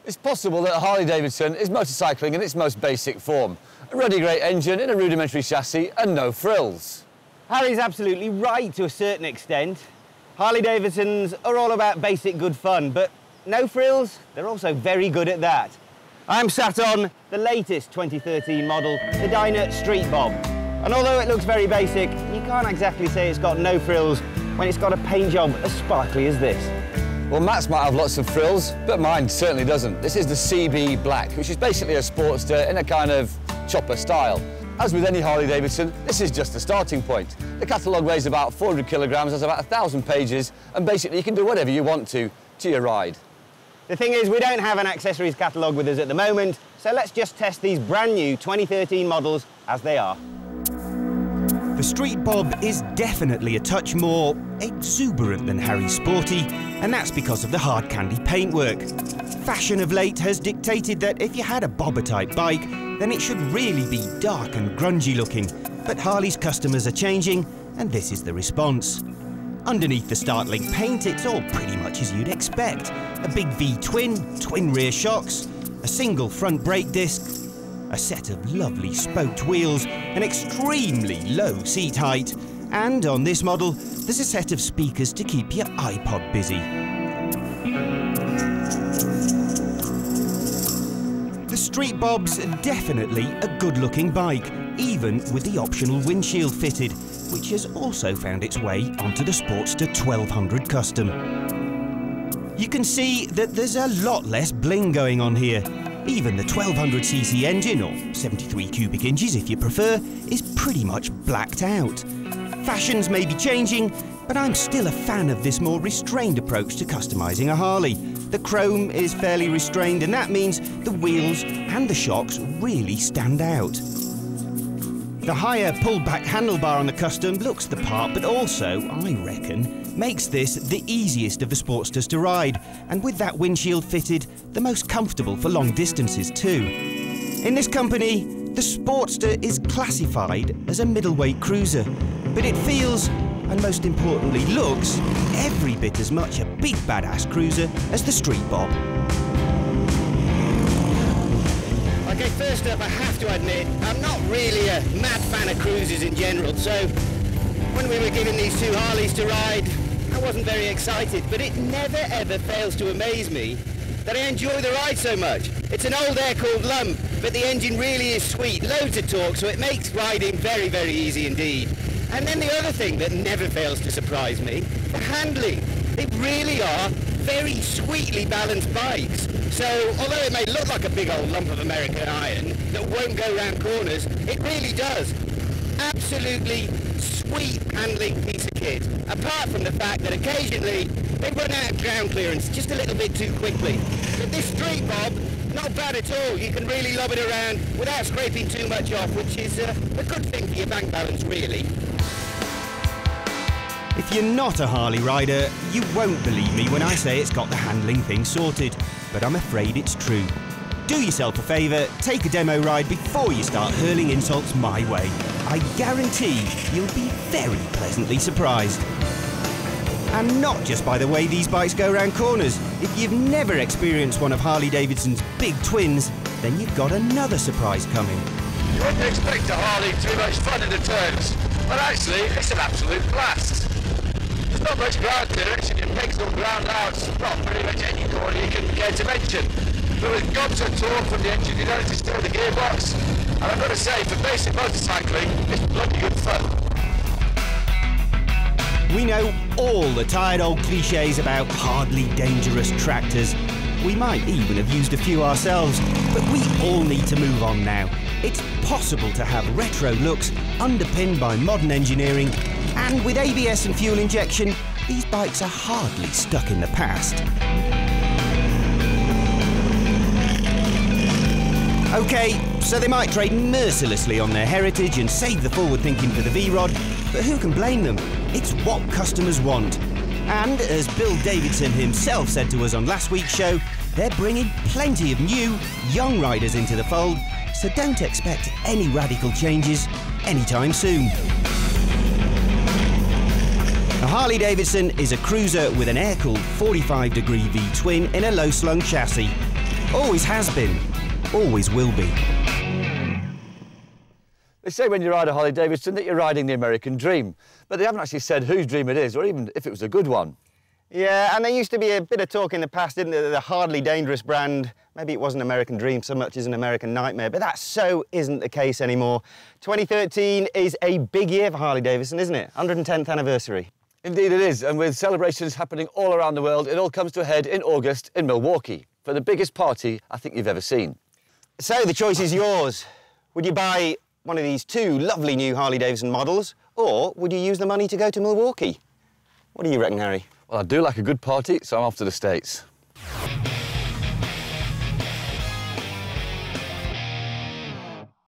It's possible that Harley Davidson is motorcycling in its most basic form. A ruddy grey engine in a rudimentary chassis and no frills. Harry's absolutely right to a certain extent. Harley Davidsons are all about basic good fun, but no frills, they're also very good at that. I'm sat on the latest 2013 model, the Dyna Street Bob. And although it looks very basic, you can't exactly say it's got no frills when it's got a paint job as sparkly as this. Well, Matt's might have lots of frills, but mine certainly doesn't. This is the CVO Black, which is basically a Sportster in a kind of chopper style. As with any Harley Davidson, this is just the starting point. The catalogue weighs about 400 kilograms, has about 1,000 pages, and basically you can do whatever you want to your ride. The thing is, we don't have an accessories catalogue with us at the moment, so let's just test these brand new 2013 models as they are. The Street Bob is definitely a touch more exuberant than Harry's Sporty, and that's because of the hard candy paintwork. Fashion of late has dictated that if you had a bobber-type bike, then it should really be dark and grungy looking. But Harley's customers are changing, and this is the response. Underneath the startling paint, it's all pretty much as you'd expect. A big V-twin, twin rear shocks, a single front brake disc, a set of lovely spoked wheels, an extremely low seat height, and on this model, there's a set of speakers to keep your iPod busy. The Street Bob's definitely a good-looking bike, even with the optional windshield fitted, which has also found its way onto the Sportster 1200 Custom. You can see that there's a lot less bling going on here. Even the 1200cc engine, or 73 cubic inches if you prefer, is pretty much blacked out. Fashions may be changing, but I'm still a fan of this more restrained approach to customising a Harley. The chrome is fairly restrained, and that means the wheels and the shocks really stand out. The higher pulled-back handlebar on the Custom looks the part, but also, I reckon, makes this the easiest of the Sportsters to ride, and with that windshield fitted, the most comfortable for long distances too. In this company, the Sportster is classified as a middleweight cruiser, but it feels, and most importantly looks, every bit as much a big badass cruiser as the Street Bob. Okay, first up, I have to admit, I'm not really a mad fan of cruisers in general, so when we were given these two Harleys to ride, I wasn't very excited, but it never ever fails to amaze me that I enjoy the ride so much. It's an old air-cooled lump, but the engine really is sweet, loads of torque, so it makes riding very, very easy indeed. And then the other thing that never fails to surprise me, the handling. They really are very sweetly balanced bikes. So, although it may look like a big old lump of American iron that won't go round corners, it really does. Absolutely sweet handling piece of kit, apart from the fact that occasionally they run out of ground clearance just a little bit too quickly. But this Street Bob, not bad at all. You can really lob it around without scraping too much off, which is a good thing for your bank balance, really. If you're not a Harley rider, you won't believe me when I say it's got the handling thing sorted, but I'm afraid it's true. Do yourself a favour, take a demo ride before you start hurling insults my way. I guarantee you'll be very pleasantly surprised. And not just by the way these bikes go round corners. If you've never experienced one of Harley Davidson's big twins, then you've got another surprise coming. You wouldn't expect a Harley to be much fun in the turns, but actually it's an absolute blast. There's not much ground clearance, and your pegs will ground out from pretty much any corner you can care to mention. But with gobs of torque from the engine, you don't have to steer the gearbox. And I've got to say, for basic motorcycling, it's bloody good fun. We know all the tired old cliches about hardly dangerous tractors. We might even have used a few ourselves, but we all need to move on now. It's possible to have retro looks underpinned by modern engineering, and with ABS and fuel injection, these bikes are hardly stuck in the past. Okay, so they might trade mercilessly on their heritage and save the forward thinking for the V-Rod, but who can blame them? It's what customers want. And as Bill Davidson himself said to us on last week's show, they're bringing plenty of new, young riders into the fold, so don't expect any radical changes anytime soon. A Harley Davidson is a cruiser with an air-cooled 45-degree V-twin in a low-slung chassis. Always has been, always will be. They say when you ride a Harley Davidson that you're riding the American dream, but they haven't actually said whose dream it is, or even if it was a good one. Yeah, and there used to be a bit of talk in the past, didn't there, the hardly dangerous brand, maybe it wasn't American dream so much as an American nightmare, but that so isn't the case anymore. 2013 is a big year for Harley Davidson, isn't it? 110th anniversary. Indeed it is, and with celebrations happening all around the world, it all comes to a head in August in Milwaukee for the biggest party I think you've ever seen. So the choice is yours. Would you buy one of these two lovely new Harley Davidson models, or would you use the money to go to Milwaukee? What do you reckon, Harry? Well, I do like a good party, so I'm off to the States.